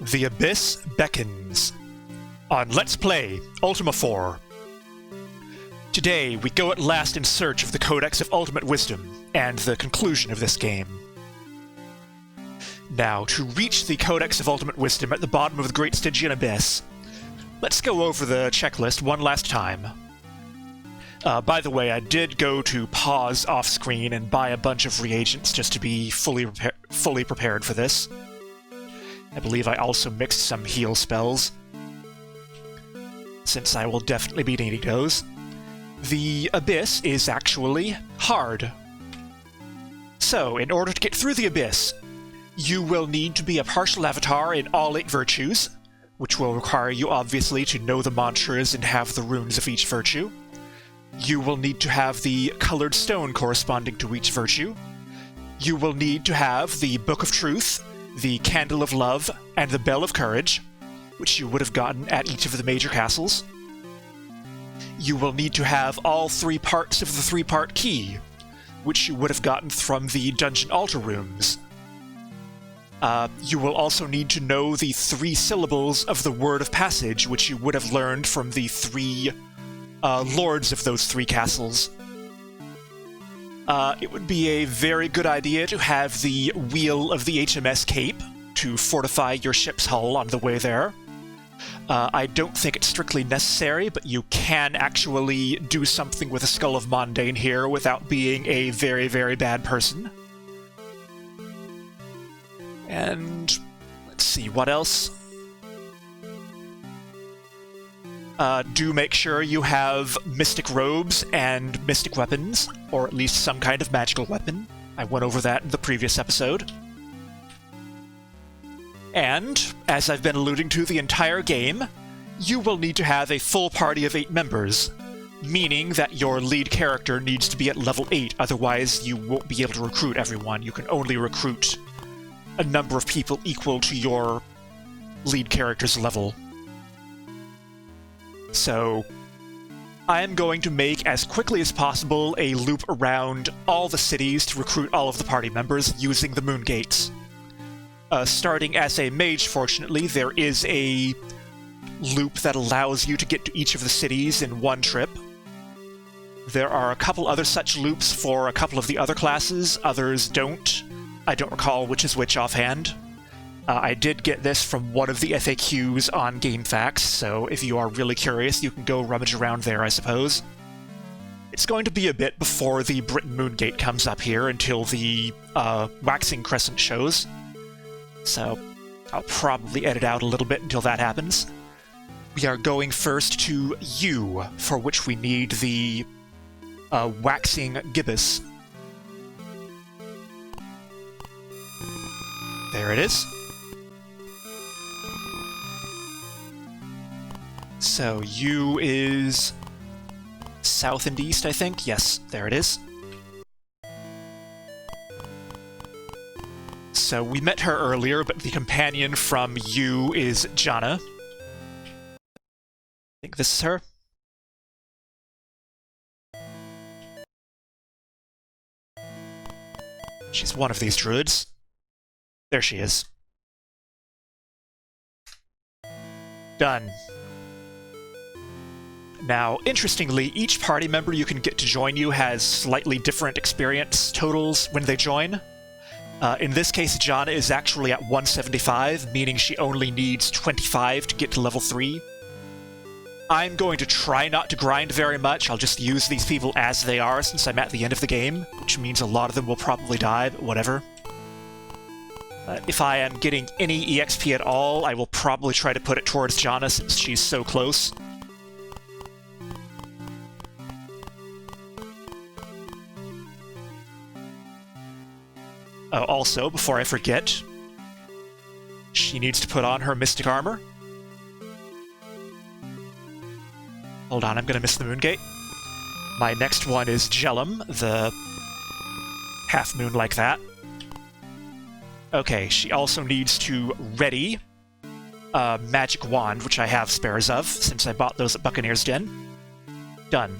The Abyss Beckons on Let's Play Ultima 4. Today, we go at last in search of the Codex of Ultimate Wisdom and the conclusion of this game. Now, to reach the Codex of Ultimate Wisdom at the bottom of the Great Stygian Abyss, let's go over the checklist one last time. By the way, I did go to pause off-screen and buy a bunch of reagents just to be fully prepared for this. I believe I also mixed some heal spells, since I will definitely be needing those. The Abyss is actually hard. So, in order to get through the Abyss, you will need to be a partial avatar in all 8 virtues, which will require you obviously to know the mantras and have the runes of each virtue. You will need to have the colored stone corresponding to each virtue. You will need to have the Book of Truth, the Candle of Love, and the Bell of Courage, which you would have gotten at each of the major castles. You will need to have all 3 parts of the 3-part key, which you would have gotten from the dungeon altar rooms. You will also need to know the 3 syllables of the Word of Passage, which you would have learned from the 3 lords of those 3 castles. It would be a very good idea to have the wheel of the HMS Cape to fortify your ship's hull on the way there. I don't think it's strictly necessary, but you can actually do something with a Skull of Mondain here without being a very, very bad person. And let's see, what else? Do make sure you have mystic robes and mystic weapons, or at least some kind of magical weapon. I went over that in the previous episode. And, as I've been alluding to the entire game, you will need to have a full party of 8 members, meaning that your lead character needs to be at level 8, otherwise you won't be able to recruit everyone. You can only recruit a number of people equal to your lead character's level. So, I am going to make, as quickly as possible, a loop around all the cities to recruit all of the party members using the moon gates. Starting as a mage, fortunately, there is a loop that allows you to get to each of the cities in one trip. There are a couple other such loops for a couple of the other classes, others don't. I don't recall which is which offhand. I did get this from one of the FAQs on GameFAQs, so if you are really curious, you can go rummage around there, I suppose. It's going to be a bit before the Britain Moongate comes up here until the Waxing Crescent shows, so I'll probably edit out a little bit until that happens. We are going first to U, for which we need the Waxing Gibbous. There it is. So, U is south and east, I think? Yes, there it is. So, we met her earlier, but the companion from U is Jana. I think this is her. She's one of these druids. There she is. Done. Now, interestingly, each party member you can get to join you has slightly different experience totals when they join. In this case, Jana is actually at 175, meaning she only needs 25 to get to level 3. I'm going to try not to grind very much. I'll just use these people as they are since I'm at the end of the game, which means a lot of them will probably die, but whatever. If I am getting any EXP at all, I will probably try to put it towards Jana since she's so close. Also, before I forget, she needs to put on her mystic armor. Hold on, I'm gonna miss the Moongate. My next one is Jellum, the half-moon like that. Okay, she also needs to ready a magic wand, which I have spares of, since I bought those at Buccaneer's Den. Done.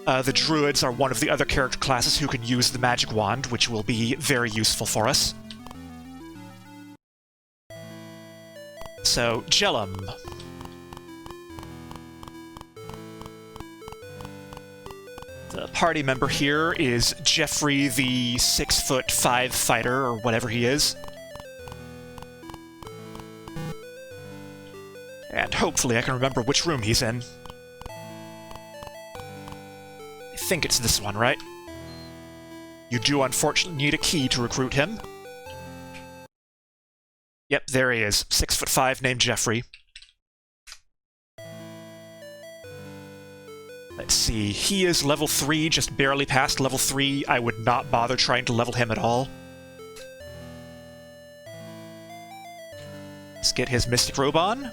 The druids are one of the other character classes who can use the magic wand, which will be very useful for us. So, Jellum. The party member here is Jeffrey the 6'5" fighter, or whatever he is. And hopefully I can remember which room he's in. I think it's this one, right? You do unfortunately need a key to recruit him. Yep, there he is. 6'5", named Jeffrey. Let's see, he is level 3, just barely past level 3. I would not bother trying to level him at all. Let's get his Mystic Robe on.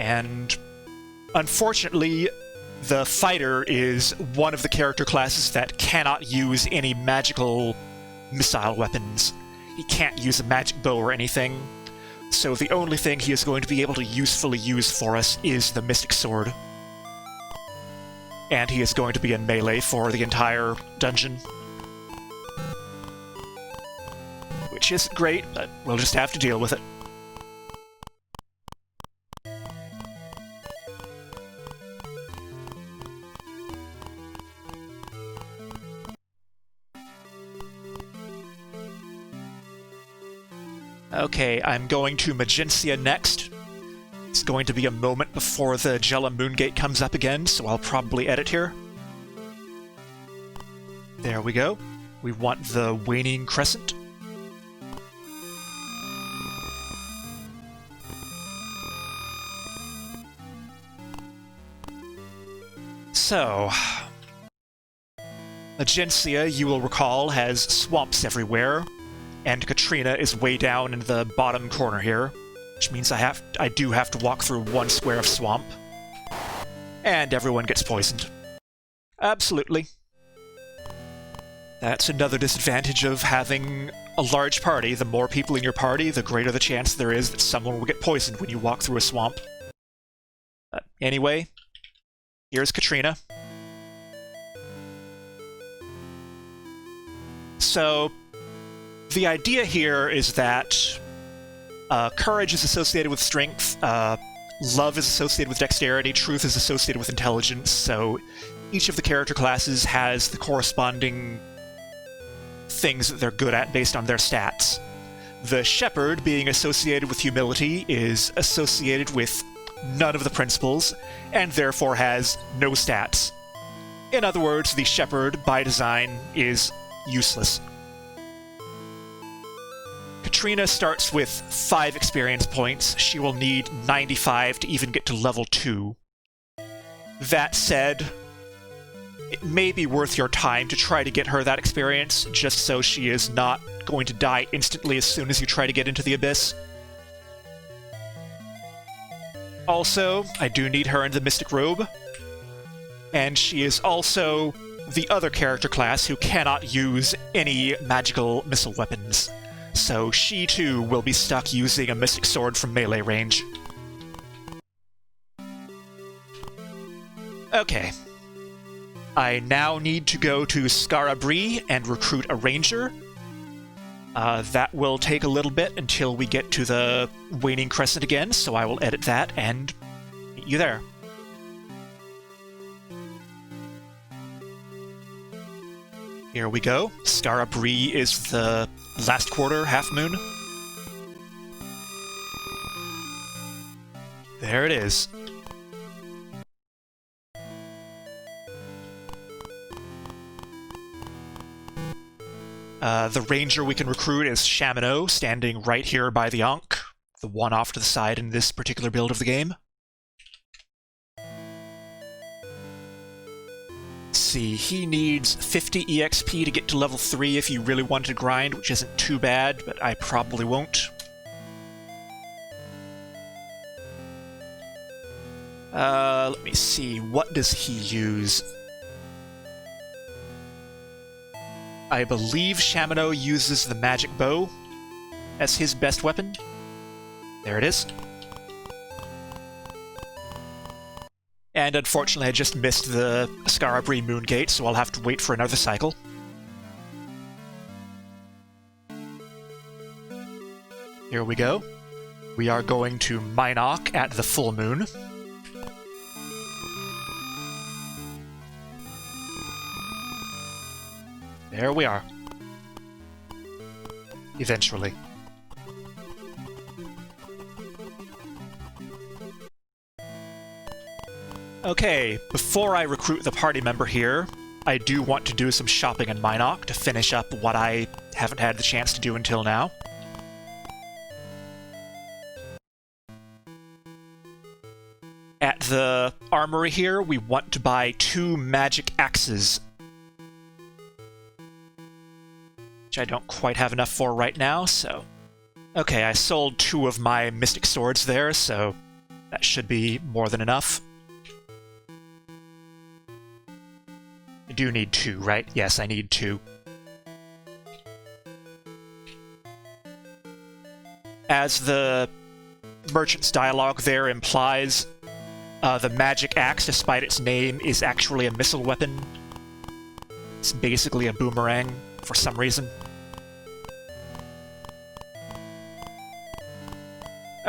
And unfortunately, the fighter is one of the character classes that cannot use any magical missile weapons. He can't use a magic bow or anything. So the only thing he is going to be able to usefully use for us is the Mystic Sword. And he is going to be in melee for the entire dungeon. Which isn't great, but we'll just have to deal with it. Okay, I'm going to Magencia next. It's going to be a moment before the Jellum Moongate comes up again, so I'll probably edit here. There we go. We want the Waning Crescent. So, Magencia, you will recall, has swamps everywhere, and Katrina is way down in the bottom corner here. Which means I do have to walk through one square of swamp. And everyone gets poisoned. Absolutely. That's another disadvantage of having a large party. The more people in your party, the greater the chance there is that someone will get poisoned when you walk through a swamp. Anyway, here's Katrina. So, the idea here is that courage is associated with strength, love is associated with dexterity, truth is associated with intelligence, so each of the character classes has the corresponding things that they're good at based on their stats. The Shepherd, being associated with humility, is associated with none of the principles, and therefore has no stats. In other words, the Shepherd, by design, is useless. Katrina starts with 5 experience points. She will need 95 to even get to level 2. That said, it may be worth your time to try to get her that experience, just so she is not going to die instantly as soon as you try to get into the Abyss. Also, I do need her in the Mystic Robe, and she is also the other character class who cannot use any magical missile weapons. So she, too, will be stuck using a Mystic Sword from melee range. Okay. I now need to go to Scarabri and recruit a ranger. That will take a little bit until we get to the Waning Crescent again, so I will edit that and meet you there. Here we go. Scarabri is the last quarter, half moon. There it is. The ranger we can recruit is Shamino, standing right here by the Ankh, the one off to the side in this particular build of the game. See, he needs 50 EXP to get to level 3 if you really wanted to grind, which isn't too bad, but I probably won't. Let me see, what does he use? I believe Shamino uses the magic bow as his best weapon. There it is. And unfortunately I just missed the Scarabri Moongate, so I'll have to wait for another cycle. Here we go. We are going to Minok at the full moon. There we are. Eventually. Okay, before I recruit the party member here, I do want to do some shopping in Minok to finish up what I haven't had the chance to do until now. At the armory here, we want to buy 2 magic axes, which I don't quite have enough for right now, so... Okay, I sold 2 of my mystic swords there, so that should be more than enough. I do need 2, right? Yes, I need 2. As the merchant's dialogue there implies, the magic axe, despite its name, is actually a missile weapon. It's basically a boomerang, for some reason.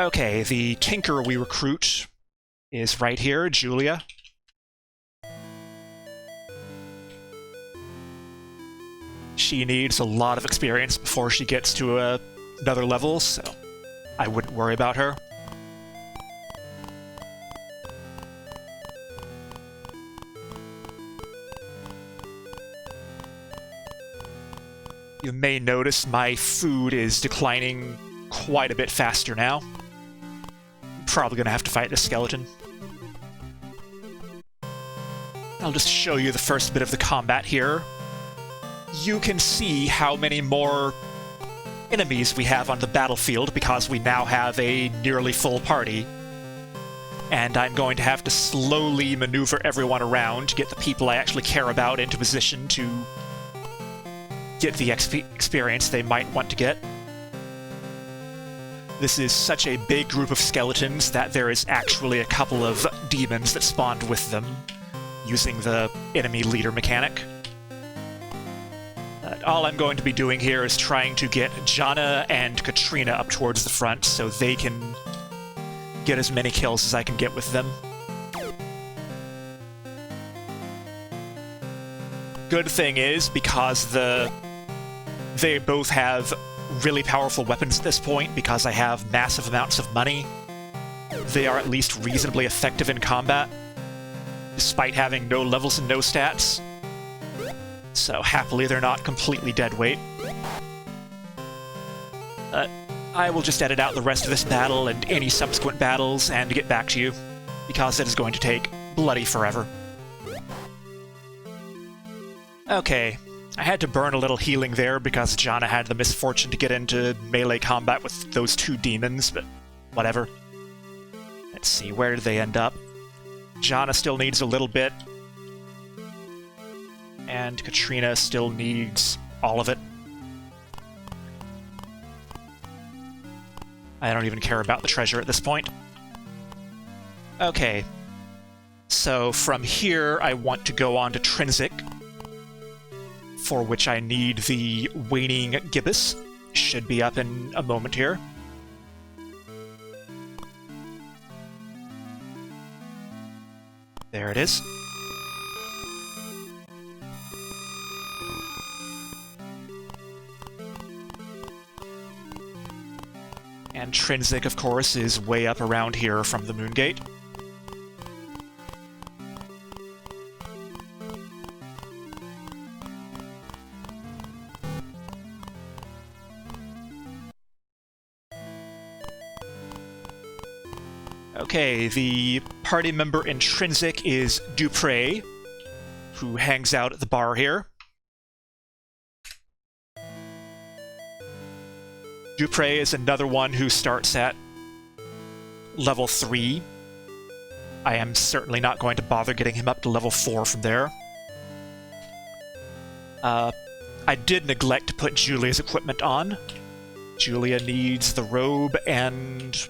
Okay, the tinker we recruit is right here, Julia. She needs a lot of experience before she gets to another level, so I wouldn't worry about her. You may notice my food is declining quite a bit faster now. I'm probably going to have to fight this skeleton. I'll just show you the first bit of the combat here. You can see how many more enemies we have on the battlefield because we now have a nearly full party. And I'm going to have to slowly maneuver everyone around to get the people I actually care about into position to get the experience they might want to get. This is such a big group of skeletons that there is actually a couple of demons that spawned with them, using the enemy leader mechanic. All I'm going to be doing here is trying to get Jana and Katrina up towards the front so they can get as many kills as I can get with them. Good thing is, because they both have really powerful weapons at this point, because I have massive amounts of money, they are at least reasonably effective in combat, despite having no levels and no stats. So happily they're not completely dead weight. I will just edit out the rest of this battle and any subsequent battles and get back to you, because it is going to take bloody forever. Okay, I had to burn a little healing there because Jana had the misfortune to get into melee combat with those 2 demons, but whatever. Let's see, where did they end up? Jana still needs a little bit, and Katrina still needs all of it. I don't even care about the treasure at this point. Okay, so from here I want to go on to Trinsic, for which I need the waning gibbous. Should be up in a moment here. There it is. And Trinsic, of course, is way up around here from the Moongate. Okay, the party member intrinsic is Dupre, who hangs out at the bar here. Dupre is another one who starts at level 3. I am certainly not going to bother getting him up to level 4 from there. I did neglect to put Julia's equipment on. Julia needs the robe and...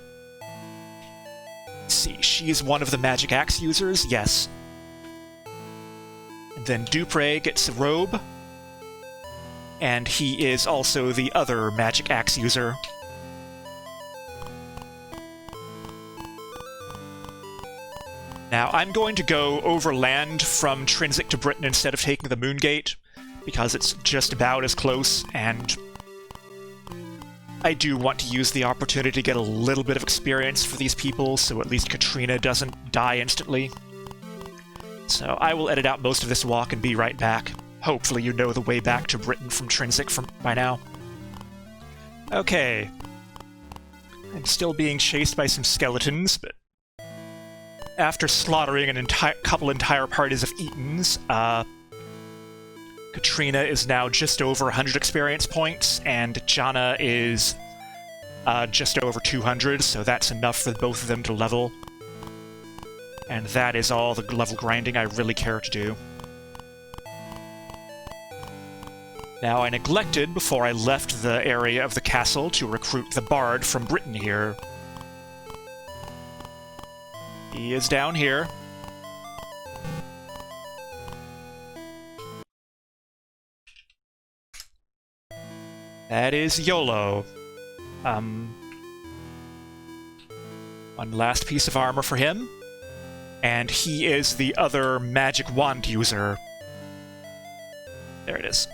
Let's see, she's one of the magic axe users, yes. And then Dupre gets a robe. And he is also the other magic axe user. Now, I'm going to go overland from Trinsic to Britain instead of taking the Moongate, because it's just about as close, and I do want to use the opportunity to get a little bit of experience for these people, so at least Katrina doesn't die instantly. So I will edit out most of this walk and be right back. Hopefully you know the way back to Britain from Trinsic by now. Okay. I'm still being chased by some skeletons, but after slaughtering couple entire parties of Eatons, Katrina is now just over 100 experience points, and Jana is just over 200, so that's enough for both of them to level. And that is all the level grinding I really care to do. Now, I neglected, before I left the area of the castle, to recruit the bard from Britain here. He is down here. That is YOLO. One last piece of armor for him. And he is the other magic wand user. There it is.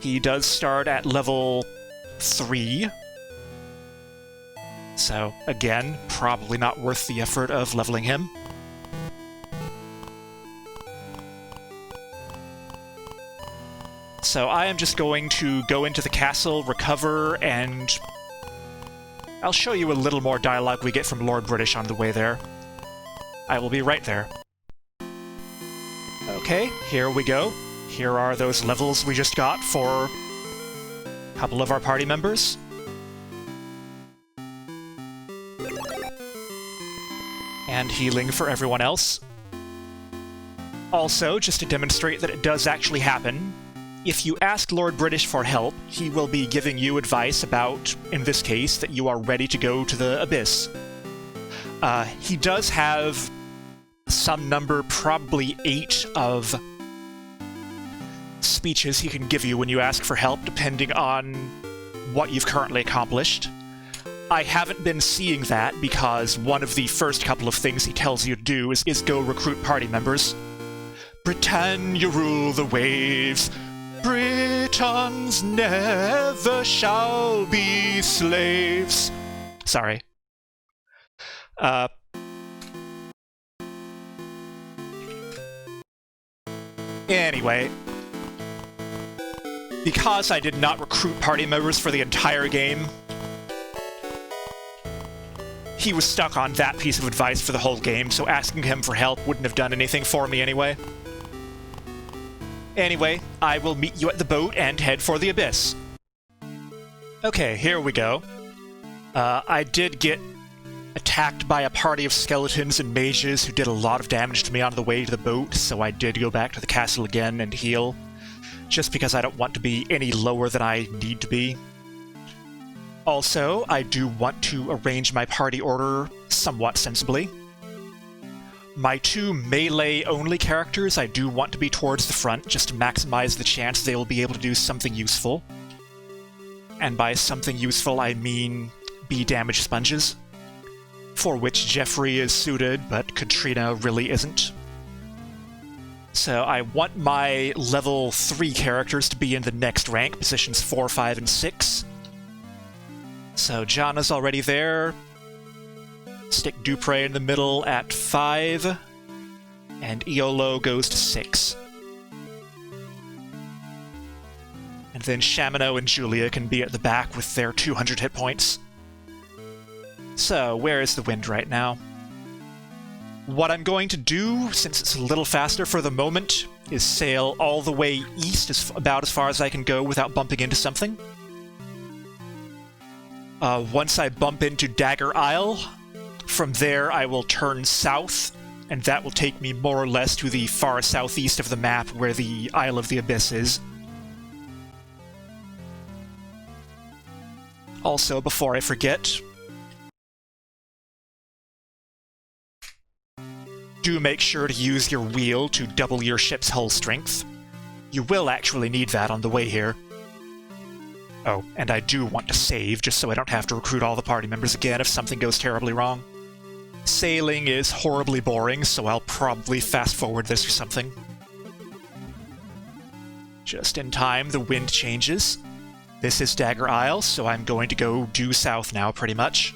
He does start at level 3. So, again, probably not worth the effort of leveling him. So I am just going to go into the castle, recover, and I'll show you a little more dialogue we get from Lord British on the way there. I will be right there. Okay, here we go. Here are those levels we just got for a couple of our party members. And healing for everyone else. Also, just to demonstrate that it does actually happen, if you ask Lord British for help, he will be giving you advice about, in this case, that you are ready to go to the Abyss. He does have some number, probably 8 of speeches he can give you when you ask for help, depending on what you've currently accomplished. I haven't been seeing that because one of the first couple of things he tells you to do is go recruit party members. Britannia rule the waves. Britons never shall be slaves. Sorry. Anyway, because I did not recruit party members for the entire game, he was stuck on that piece of advice for the whole game, so asking him for help wouldn't have done anything for me anyway. Anyway, I will meet you at the boat and head for the Abyss. Okay, here we go. I did get attacked by a party of skeletons and mages who did a lot of damage to me on the way to the boat, so I did go back to the castle again and heal, just because I don't want to be any lower than I need to be. Also, I do want to arrange my party order somewhat sensibly. My 2 melee-only characters I do want to be towards the front, just to maximize the chance they will be able to do something useful. And by something useful, I mean be damage sponges, for which Jeffrey is suited, but Katrina really isn't. So I want my level 3 characters to be in the next rank, positions 4, 5, and 6. So Jana's already there. Stick Dupre in the middle at 5. And Iolo goes to 6. And then Shamino and Julia can be at the back with their 200 hit points. So, where is the wind right now? What I'm going to do, since it's a little faster for the moment, is sail all the way east, about as far as I can go without bumping into something. Once I bump into Dagger Isle, from there I will turn south, and that will take me more or less to the far southeast of the map where the Isle of the Abyss is. Also, before I forget, do make sure to use your wheel to double your ship's hull strength. You will actually need that on the way here. Oh, and I do want to save, just so I don't have to recruit all the party members again if something goes terribly wrong. Sailing is horribly boring, so I'll probably fast forward this or something. Just in time, the wind changes. This is Dagger Isle, so I'm going to go due south now, pretty much.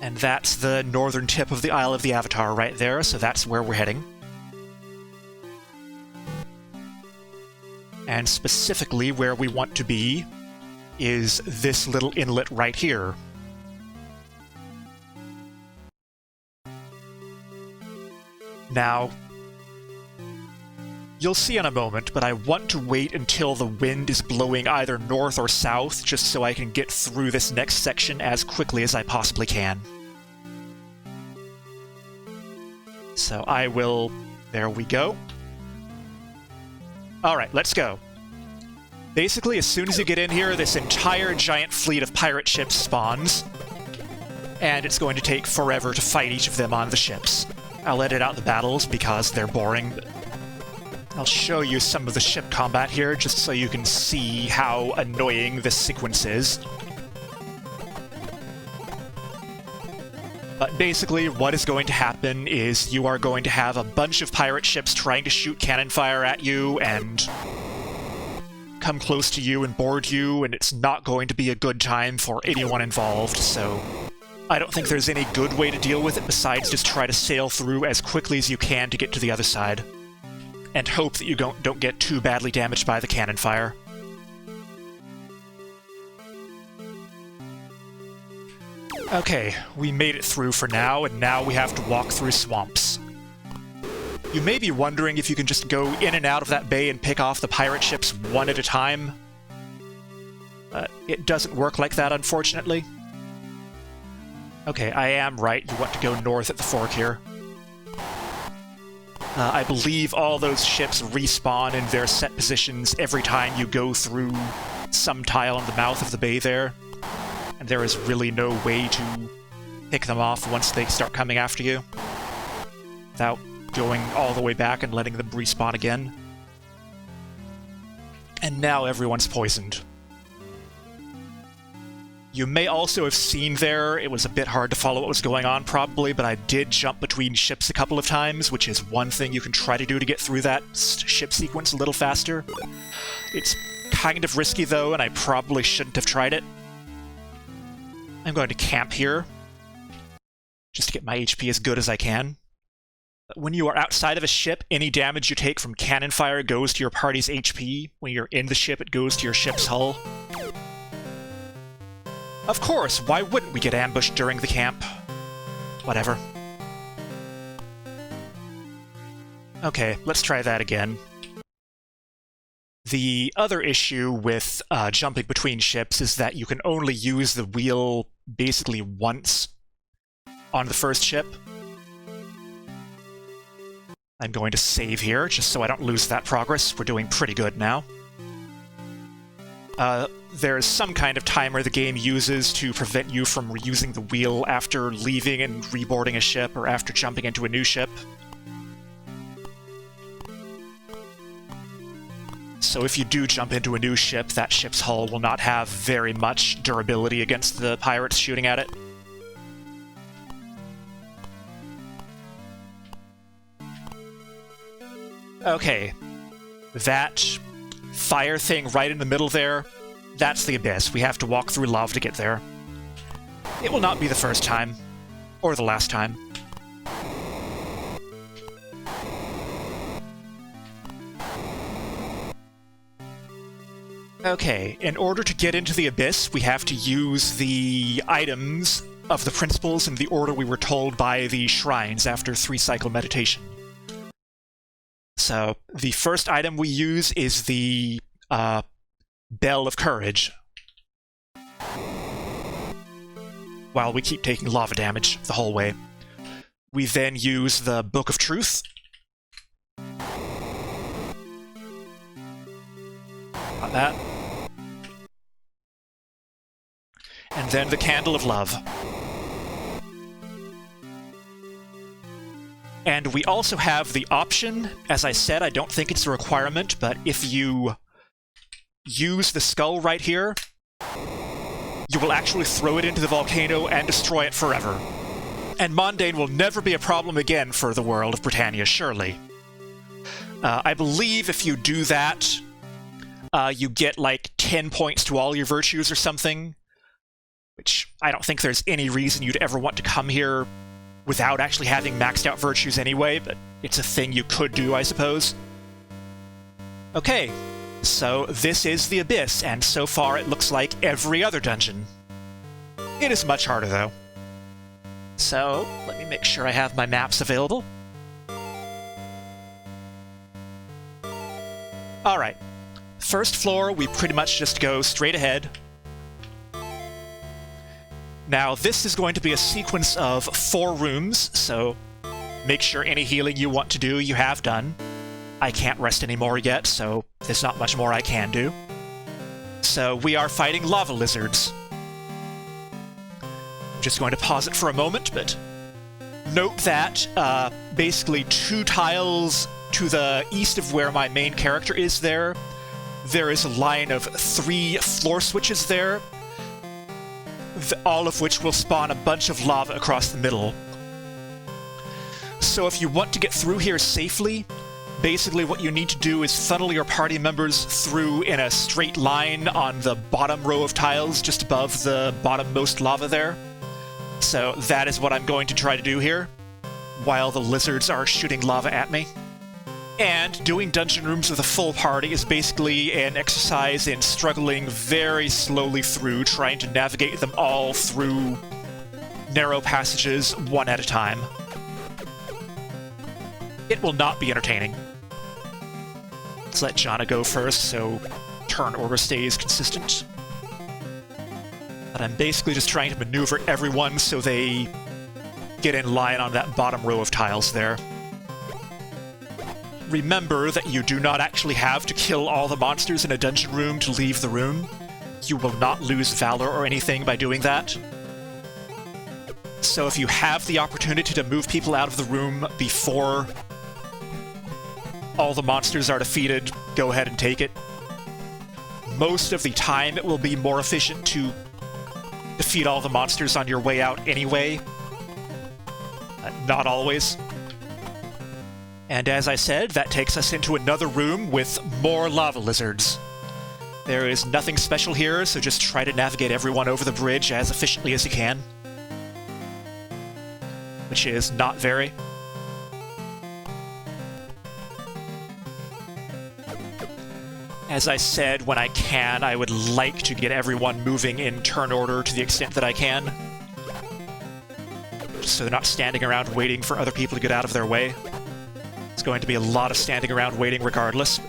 And that's the northern tip of the Isle of the Avatar right there, so that's where we're heading. And specifically where we want to be is this little inlet right here. Now, you'll see in a moment, but I want to wait until the wind is blowing either north or south, just so I can get through this next section as quickly as I possibly can. So I will... there we go. Alright, let's go. Basically, as soon as you get in here, this entire giant fleet of pirate ships spawns, and it's going to take forever to fight each of them on the ships. I'll edit out the battles because they're boring. I'll show you some of the ship combat here, just so you can see how annoying this sequence is. But basically, what is going to happen is you are going to have a bunch of pirate ships trying to shoot cannon fire at you and come close to you and board you, and it's not going to be a good time for anyone involved, so I don't think there's any good way to deal with it besides just try to sail through as quickly as you can to get to the other side, and hope that you don't get too badly damaged by the cannon fire. Okay, we made it through for now, and now we have to walk through swamps. You may be wondering if you can just go in and out of that bay and pick off the pirate ships one at a time. It doesn't work like that, unfortunately. Okay, I am right. You want to go north at the fork here. I believe all those ships respawn in their set positions every time you go through some tile in the mouth of the bay there. And there is really no way to pick them off once they start coming after you, without going all the way back and letting them respawn again. And now everyone's poisoned. You may also have seen there, it was a bit hard to follow what was going on probably, but I did jump between ships a couple of times, which is one thing you can try to do to get through that ship sequence a little faster. It's kind of risky though, and I probably shouldn't have tried it. I'm going to camp here, just to get my HP as good as I can. When you are outside of a ship, any damage you take from cannon fire goes to your party's HP. When you're in the ship, it goes to your ship's hull. Of course, why wouldn't we get ambushed during the camp? Whatever. Okay, let's try that again. The other issue with jumping between ships is that you can only use the wheel basically once on the first ship. I'm going to save here, just so I don't lose that progress. We're doing pretty good now. There's some kind of timer the game uses to prevent you from reusing the wheel after leaving and reboarding a ship, or after jumping into a new ship. So if you do jump into a new ship, that ship's hull will not have very much durability against the pirates shooting at it. Okay. That fire thing right in the middle there, that's the abyss. We have to walk through lava to get there. It will not be the first time. Or the last time. Okay, in order to get into the abyss, we have to use the items of the principles in the order we were told by the shrines after 3-cycle meditation. So, the first item we use is the Bell of Courage. While we keep taking lava damage the whole way. We then use the Book of Truth. Got that. And then the Candle of Love. And we also have the option, as I said, I don't think it's a requirement, but if you use the skull right here, you will actually throw it into the volcano and destroy it forever. And mundane will never be a problem again for the world of Britannia, surely. I believe if you do that, you get like 10 points to all your virtues or something, which I don't think there's any reason you'd ever want to come here without actually having maxed out virtues anyway, but it's a thing you could do, I suppose. Okay, so this is the Abyss, and so far it looks like every other dungeon. It is much harder, though. So, let me make sure I have my maps available. Alright, first floor, we pretty much just go straight ahead. Now, this is going to be a sequence of 4 rooms, so make sure any healing you want to do, you have done. I can't rest anymore yet, so there's not much more I can do. So, we are fighting lava lizards. I'm just going to pause it for a moment, but note that basically 2 tiles to the east of where my main character is there is a line of 3 floor switches there, all of which will spawn a bunch of lava across the middle. So if you want to get through here safely, basically what you need to do is funnel your party members through in a straight line on the bottom row of tiles just above the bottommost lava there. So that is what I'm going to try to do here, while the lizards are shooting lava at me. And doing dungeon rooms with a full party is basically an exercise in struggling very slowly through, trying to navigate them all through narrow passages one at a time. It will not be entertaining. Let's let Jana go first, so turn order stays consistent. But I'm basically just trying to maneuver everyone so they get in line on that bottom row of tiles there. Remember that you do not actually have to kill all the monsters in a dungeon room to leave the room. You will not lose valor or anything by doing that. So if you have the opportunity to move people out of the room before all the monsters are defeated, go ahead and take it. Most of the time it will be more efficient to defeat all the monsters on your way out anyway. Not always. And as I said, that takes us into another room with more lava lizards. There is nothing special here, so just try to navigate everyone over the bridge as efficiently as you can. Which is not very. As I said, when I can, I would like to get everyone moving in turn order to the extent that I can. So they're not standing around waiting for other people to get out of their way. It's going to be a lot of standing around waiting regardless.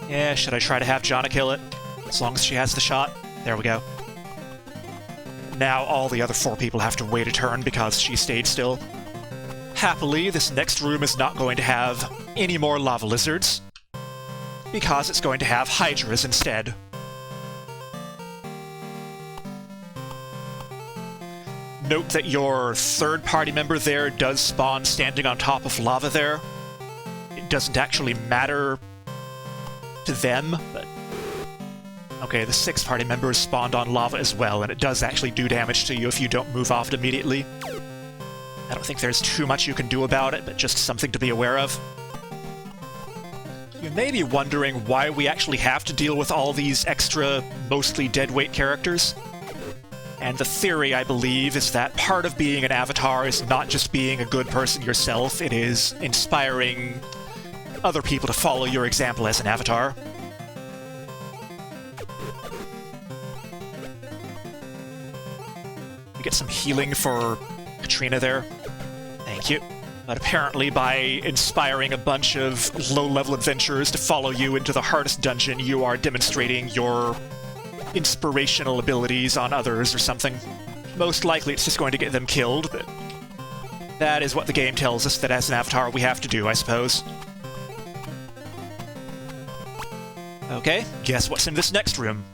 Yeah, should I try to have Jana kill it? As long as she has the shot. There we go. Now all the other 4 people have to wait a turn because she stayed still. Happily, this next room is not going to have any more lava lizards, because it's going to have hydras instead. Note that your third party member there does spawn standing on top of lava there. It doesn't actually matter to them, but... Okay, the 6th party member is spawned on lava as well, and it does actually do damage to you if you don't move off it immediately. I don't think there's too much you can do about it, but just something to be aware of. You may be wondering why we actually have to deal with all these extra, mostly deadweight characters. And the theory, I believe, is that part of being an avatar is not just being a good person yourself, it is inspiring other people to follow your example as an avatar. We get some healing for Katrina there. Thank you. But apparently by inspiring a bunch of low-level adventurers to follow you into the hardest dungeon, you are demonstrating your inspirational abilities on others or something. Most likely it's just going to get them killed, but that is what the game tells us that as an avatar we have to do, I suppose. Okay, guess what's in this next room?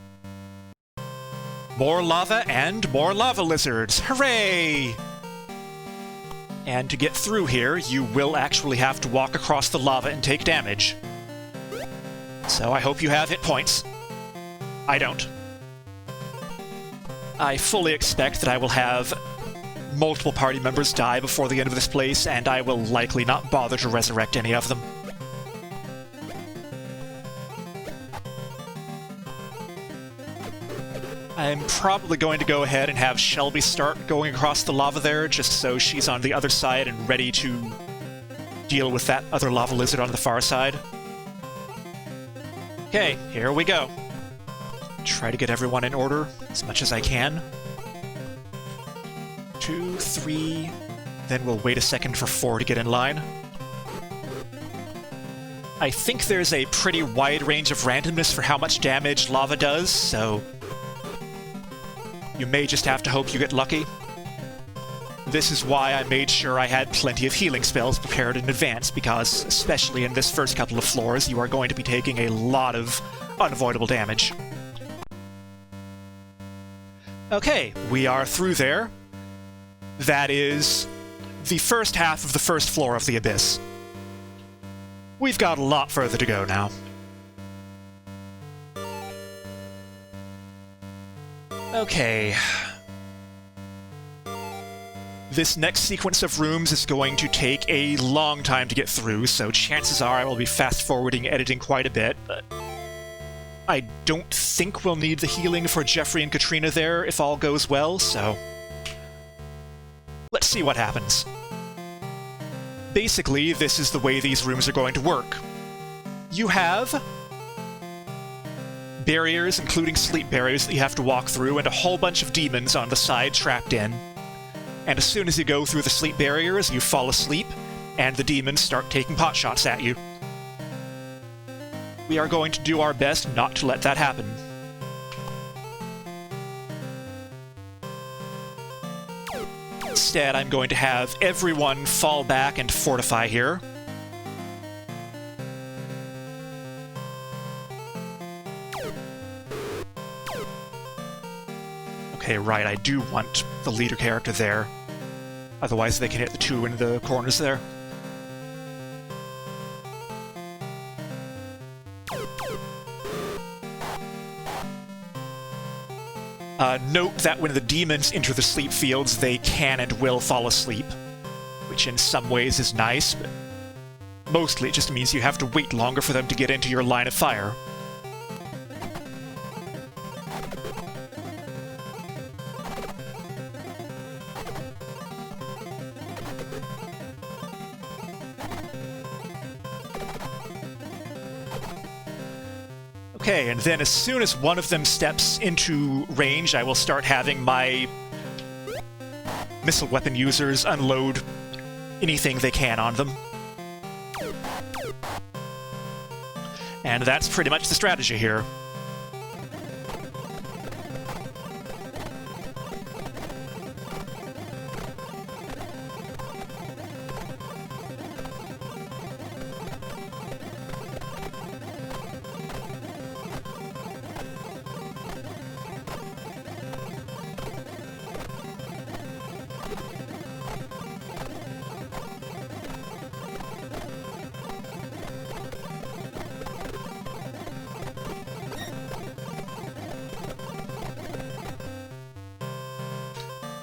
More lava and more lava lizards! Hooray! And to get through here, you will actually have to walk across the lava and take damage. So I hope you have hit points. I don't. I fully expect that I will have multiple party members die before the end of this place, and I will likely not bother to resurrect any of them. I'm probably going to go ahead and have Shelby start going across the lava there, just so she's on the other side and ready to deal with that other lava lizard on the far side. Okay, here we go. Try to get everyone in order as much as I can. 2, 3, then we'll wait a second for 4 to get in line. I think there's a pretty wide range of randomness for how much damage lava does, so you may just have to hope you get lucky. This is why I made sure I had plenty of healing spells prepared in advance, because, especially in this first couple of floors, you are going to be taking a lot of unavoidable damage. Okay, we are through there. That is the first half of the first floor of the Abyss. We've got a lot further to go now. Okay. This next sequence of rooms is going to take a long time to get through, so chances are I will be fast-forwarding editing quite a bit, but I don't think we'll need the healing for Jeffrey and Katrina there if all goes well, so let's see what happens. Basically, this is the way these rooms are going to work. You have barriers, including sleep barriers, that you have to walk through, and a whole bunch of demons on the side trapped in. And as soon as you go through the sleep barriers, you fall asleep, and the demons start taking pot shots at you. We are going to do our best not to let that happen. Instead, I'm going to have everyone fall back and fortify here. Okay, right, I do want the leader character there. Otherwise they can hit the 2 in the corners there. Note that when the demons enter the sleep fields, they can and will fall asleep, which in some ways is nice, but mostly it just means you have to wait longer for them to get into your line of fire. Okay, and then as soon as one of them steps into range, I will start having my missile weapon users unload anything they can on them. And that's pretty much the strategy here.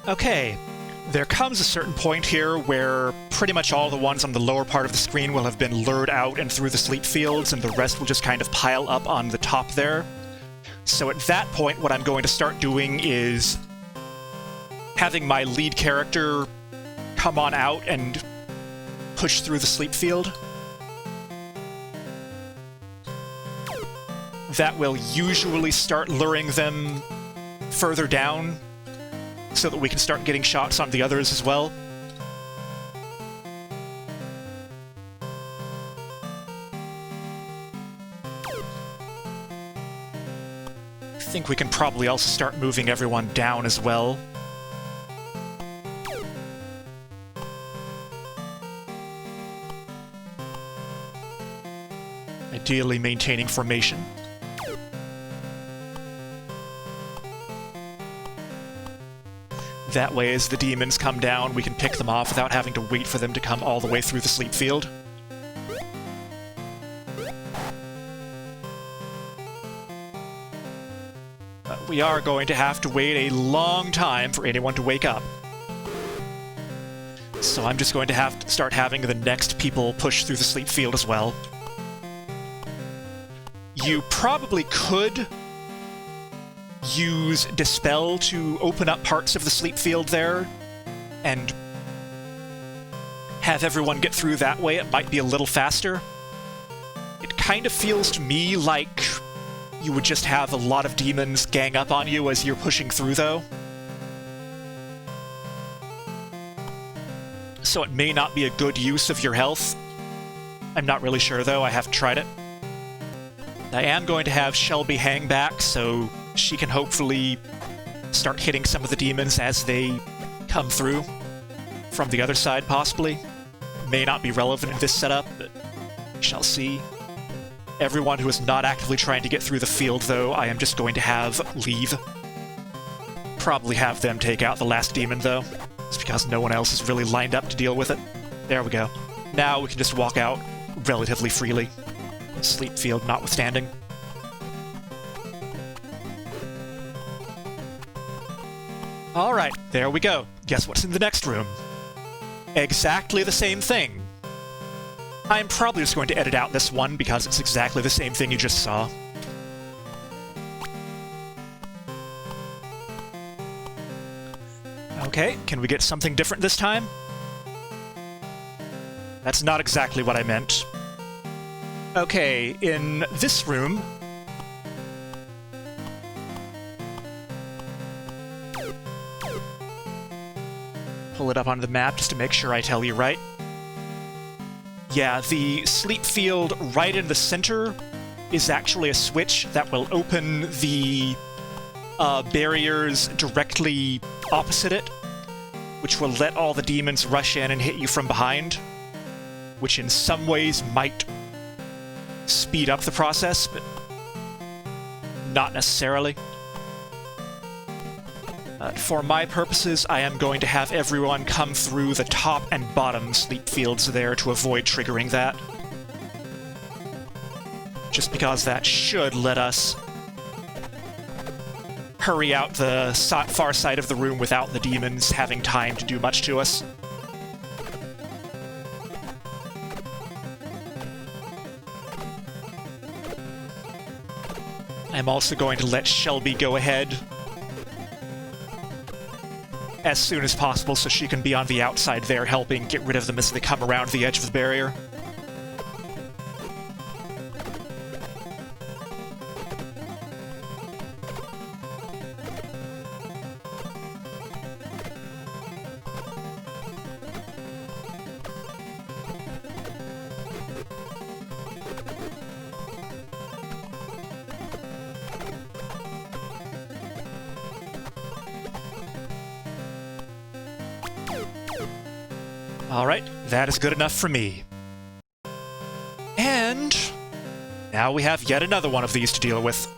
Okay, there comes a certain point here where pretty much all the ones on the lower part of the screen will have been lured out and through the sleep fields, and the rest will just kind of pile up on the top there. So at that point, what I'm going to start doing is having my lead character come on out and push through the sleep field. That will usually start luring them further down, so that we can start getting shots on the others as well. I think we can probably also start moving everyone down as well. Ideally maintaining formation. That way, as the demons come down, we can pick them off without having to wait for them to come all the way through the sleep field. We are going to have to wait a long time for anyone to wake up. So I'm just going to have to start having the next people push through the sleep field as well. You probably could use Dispel to open up parts of the sleep field there and have everyone get through that way. It might be a little faster. It kind of feels to me like you would just have a lot of demons gang up on you as you're pushing through, though. So it may not be a good use of your health. I'm not really sure, though. I haven't tried it. I am going to have Shelby hang back, so she can hopefully start hitting some of the demons as they come through from the other side, possibly. May not be relevant in this setup, but we shall see. Everyone who is not actively trying to get through the field, though, I am just going to have leave. Probably have them take out the last demon, though. It's because no one else is really lined up to deal with it. There we go. Now we can just walk out relatively freely. Sleep field notwithstanding. Alright, there we go. Guess what's in the next room? Exactly the same thing. I'm probably just going to edit out this one because it's exactly the same thing you just saw. Okay, can we get something different this time? That's not exactly what I meant. Okay, in this room... Pull it up on the map just to make sure I tell you right. Yeah, the sleep field right in the center is actually a switch that will open the barriers directly opposite it, which will let all the demons rush in and hit you from behind, which in some ways might speed up the process, but not necessarily. For my purposes, I am going to have everyone come through the top and bottom sleep fields there to avoid triggering that. Just because that should let us hurry out the far side of the room without the demons having time to do much to us. I'm also going to let Shelby go ahead as soon as possible so she can be on the outside there helping get rid of them as they come around the edge of the barrier. Alright, that is good enough for me. And now we have yet another one of these to deal with.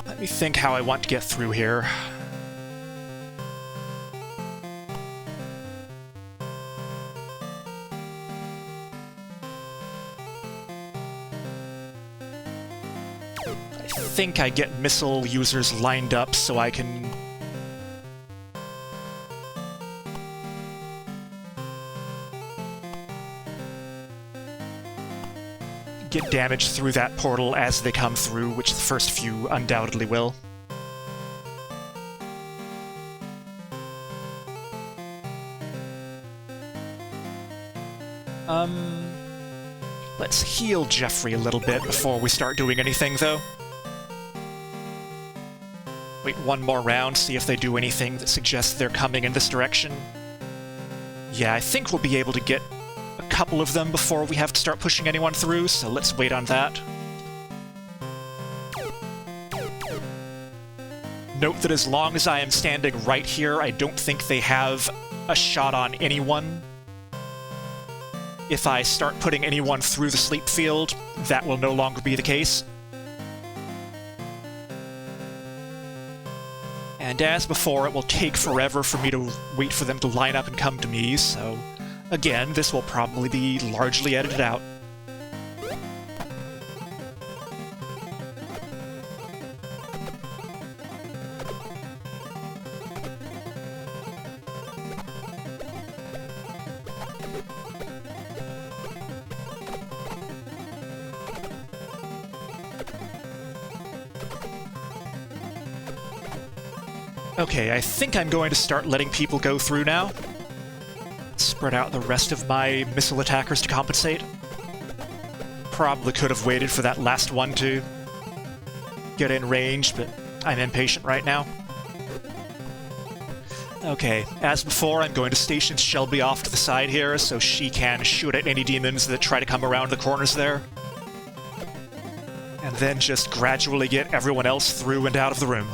Let me think how I want to get through here. I think I get missile users lined up so I can get damage through that portal as they come through, which the first few undoubtedly will. Let's heal Jeffrey a little bit before we start doing anything, though. Wait one more round, see if they do anything that suggests they're coming in this direction. Yeah, I think we'll be able to get a couple of them before we have to start pushing anyone through, so let's wait on that. Note that as long as I am standing right here, I don't think they have a shot on anyone. If I start putting anyone through the sleep field, that will no longer be the case. And as before, it will take forever for me to wait for them to line up and come to me, so again, this will probably be largely edited out. Okay, I think I'm going to start letting people go through now. Spread out the rest of my missile attackers to compensate. Probably could have waited for that last one to get in range, but I'm impatient right now. Okay, as before, I'm going to station Shelby off to the side here so she can shoot at any demons that try to come around the corners there. And then just gradually get everyone else through and out of the room.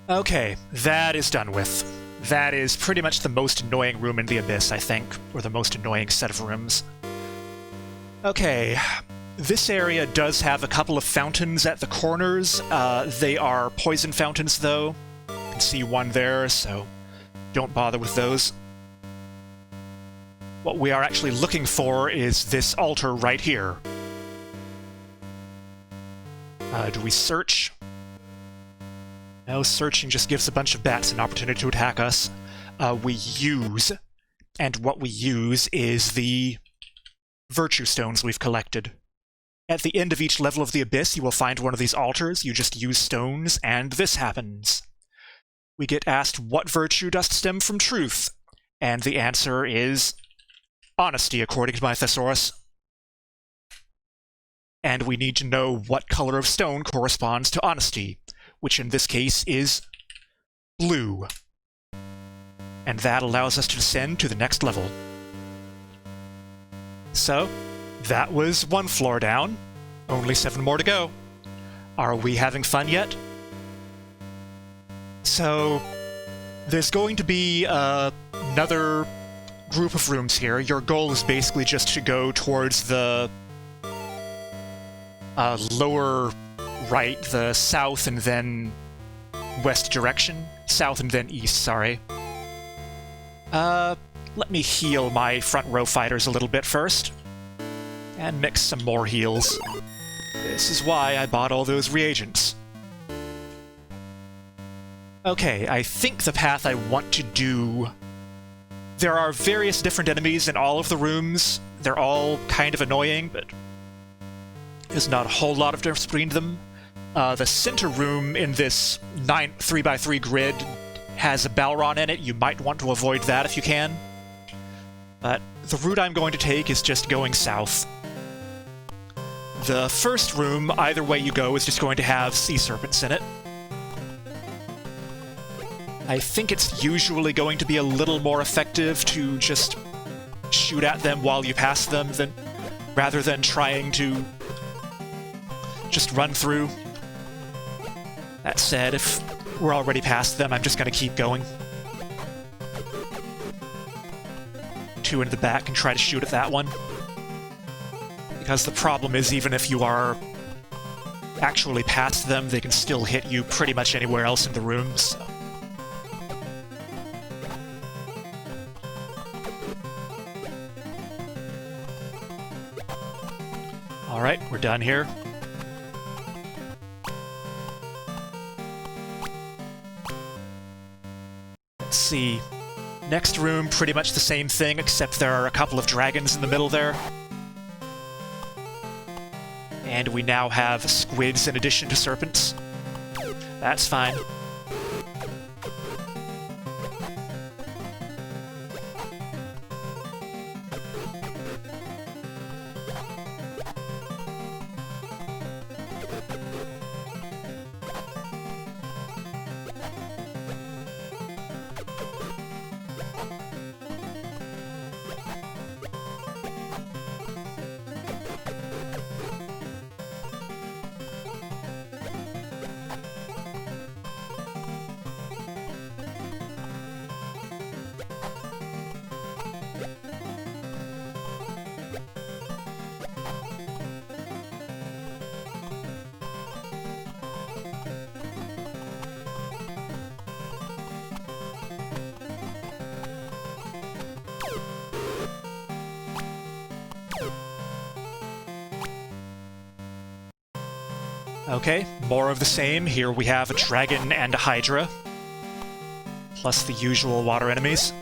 Okay, that is done with. That is pretty much the most annoying room in the Abyss, I think, or the most annoying set of rooms. Okay, this area does have a couple of fountains at the corners. They are poison fountains, though. You can see one there, so don't bother with those. What we are actually looking for is this altar right here. Do we search? No, searching just gives a bunch of bats an opportunity to attack us. We use, and what we use is the virtue stones we've collected. At the end of each level of the Abyss, you will find one of these altars. You just use stones, and this happens. We get asked, what virtue dost stem from truth? And the answer is honesty, according to my thesaurus. And we need to know what color of stone corresponds to honesty, which in this case is blue. And that allows us to descend to the next level. So, that was one floor down. Only 7 more to go. Are we having fun yet? So, there's going to be another group of rooms here. Your goal is basically just to go towards the lower right, the south and then west direction. South and then east, sorry. Let me heal my front row fighters a little bit first. And mix some more heals. This is why I bought all those reagents. Okay, I think the path I want to do... There are various different enemies in all of the rooms. They're all kind of annoying, but there's not a whole lot of difference between them. The center room in this 3x3 grid has a Balron in it. You might want to avoid that if you can. But the route I'm going to take is just going south. The first room, either way you go, is just going to have sea serpents in it. I think it's usually going to be a little more effective to just shoot at them while you pass them rather than trying to just run through. That said, if we're already past them, I'm just going to keep going. 2 into the back and try to shoot at that one. Because the problem is, even if you are actually past them, they can still hit you pretty much anywhere else in the room, so. Alright, we're done here. Let's see. Next room, pretty much the same thing, except there are a couple of dragons in the middle there. And we now have squids in addition to serpents. That's fine. Okay, more of the same. Here we have a dragon and a hydra, plus the usual water enemies.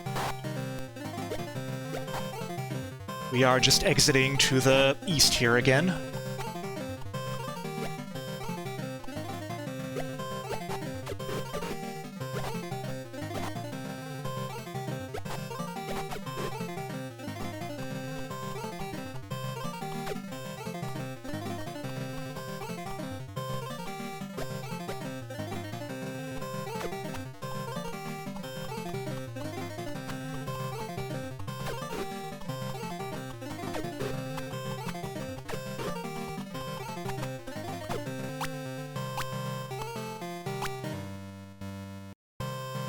We are just exiting to the east here again.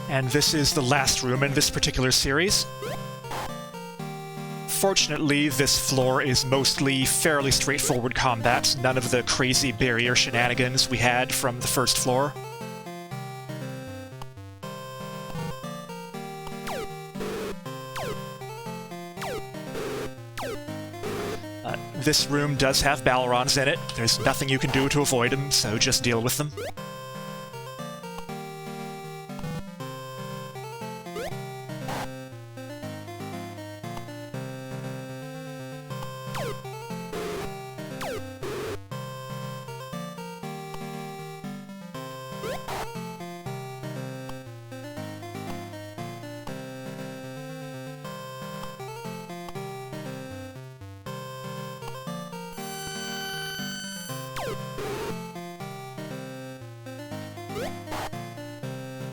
And this is the last room in this particular series. Fortunately, this floor is mostly fairly straightforward combat, none of the crazy barrier shenanigans we had from the first floor. This room does have Balrons in it. There's nothing you can do to avoid them, so just deal with them.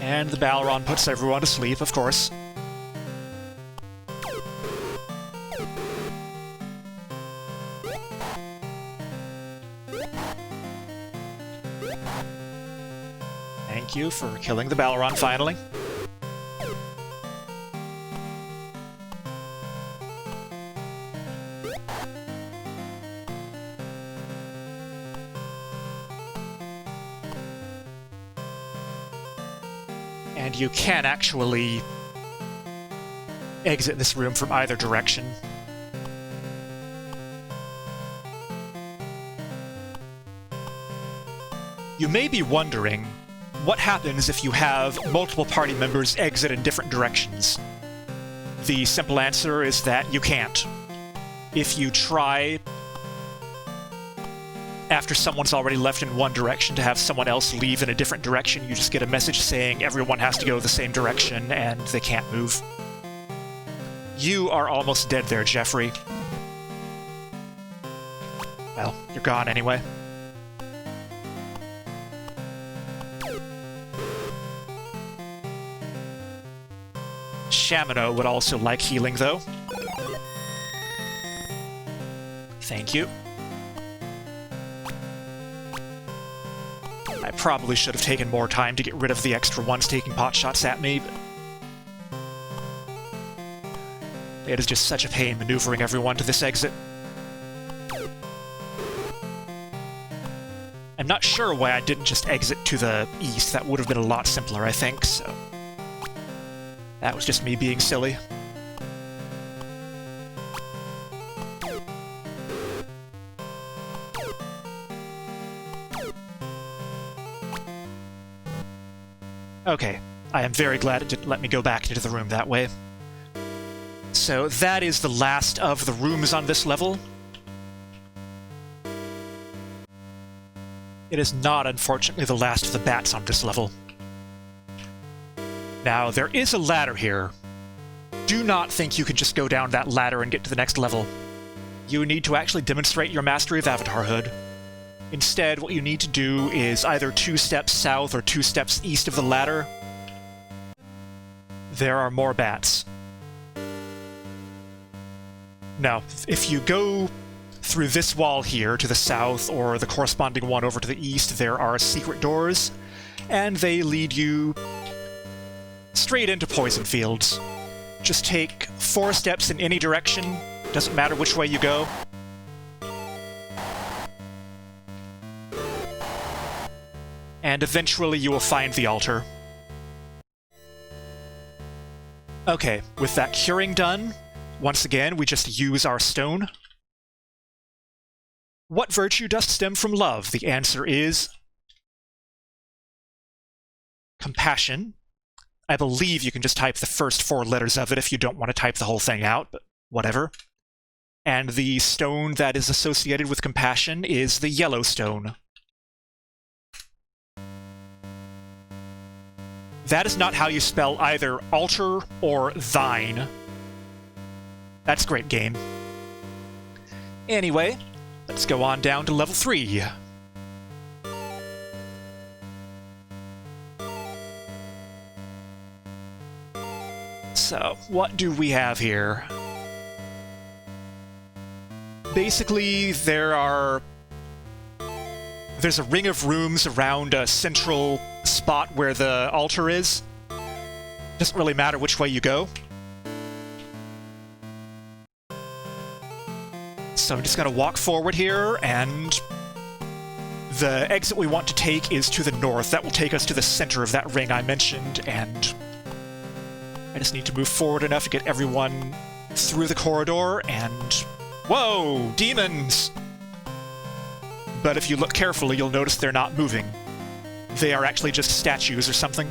And the Balron puts everyone to sleep, of course. Thank you for killing the Balron finally. And you can actually exit this room from either direction. You may be wondering, what happens if you have multiple party members exit in different directions? The simple answer is that you can't. If you try, after someone's already left in one direction, to have someone else leave in a different direction, you just get a message saying everyone has to go the same direction and they can't move. You are almost dead there, Jeffrey. Well, you're gone anyway. Shamino would also like healing, though. Thank you. I probably should have taken more time to get rid of the extra ones taking pot shots at me, but it is just such a pain maneuvering everyone to this exit. I'm not sure why I didn't just exit to the east. That would have been a lot simpler, I think, so that was just me being silly. Okay, I am very glad it didn't let me go back into the room that way. So that is the last of the rooms on this level. It is not, unfortunately, the last of the bats on this level. Now, there is a ladder here. Do not think you can just go down that ladder and get to the next level. You need to actually demonstrate your mastery of Avatarhood. Instead, what you need to do is either 2 steps south or 2 steps east of the ladder. There are more bats. Now, if you go through this wall here to the south, or the corresponding one over to the east, there are secret doors, and they lead you straight into poison fields. Just take 4 steps in any direction, doesn't matter which way you go. And eventually you will find the altar. Okay, with that curing done, once again, we just use our stone. What virtue doth stem from love? The answer is compassion. I believe you can just type the first 4 letters of it if you don't want to type the whole thing out, but whatever. And the stone that is associated with compassion is the yellow stone. That is not how you spell either altar or thine. That's a great game. Anyway, let's go on down to level 3. So, what do we have here? Basically, there's a ring of rooms around a central spot where the altar is. Doesn't really matter which way you go. So I'm just going to walk forward here, and the exit we want to take is to the north. That will take us to the center of that ring I mentioned, and I just need to move forward enough to get everyone through the corridor, and... Whoa! Demons! But if you look carefully, you'll notice they're not moving. They are actually just statues or something.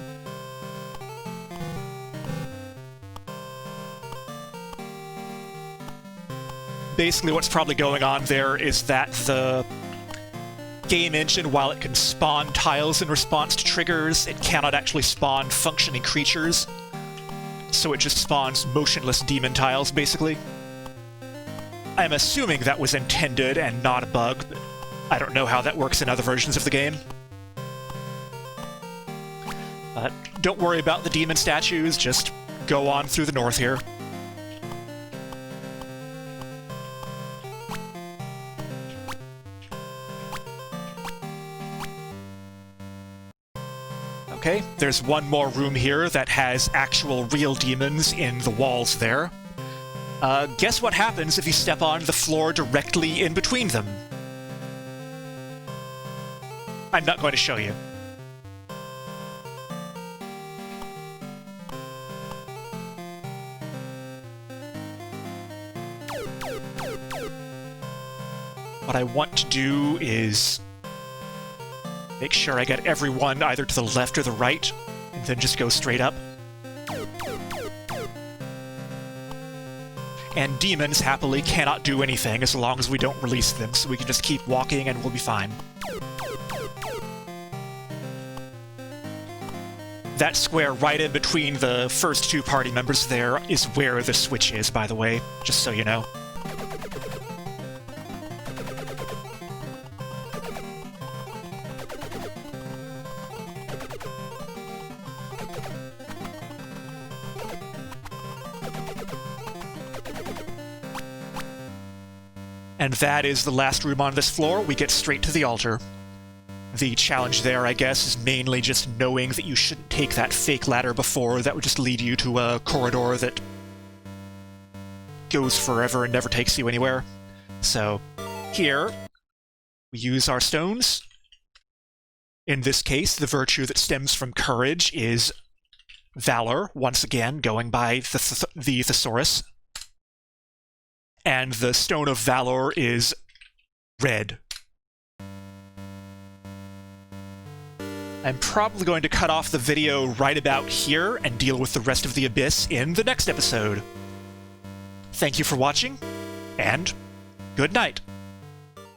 Basically, what's probably going on there is that the game engine, while it can spawn tiles in response to triggers, it cannot actually spawn functioning creatures. So it just spawns motionless demon tiles, basically. I'm assuming that was intended and not a bug, but I don't know how that works in other versions of the game. But don't worry about the demon statues, just go on through the north here. Okay, there's one more room here that has actual real demons in the walls there. Guess what happens if you step on the floor directly in between them? I'm not going to show you. What I want to do is make sure I get everyone either to the left or the right, and then just go straight up. And demons, happily, cannot do anything as long as we don't release them, so we can just keep walking and we'll be fine. That square right in between the first 2 party members there is where the switch is, by the way, just so you know. And that is the last room on this floor. We get straight to the altar. The challenge there, I guess, is mainly just knowing that you shouldn't take that fake ladder before. That would just lead you to a corridor that goes forever and never takes you anywhere. So, here, we use our stones. In this case, the virtue that stems from courage is valor, once again, going by the thesaurus. And the Stone of Valor is red. I'm probably going to cut off the video right about here and deal with the rest of the Abyss in the next episode. Thank you for watching, and good night.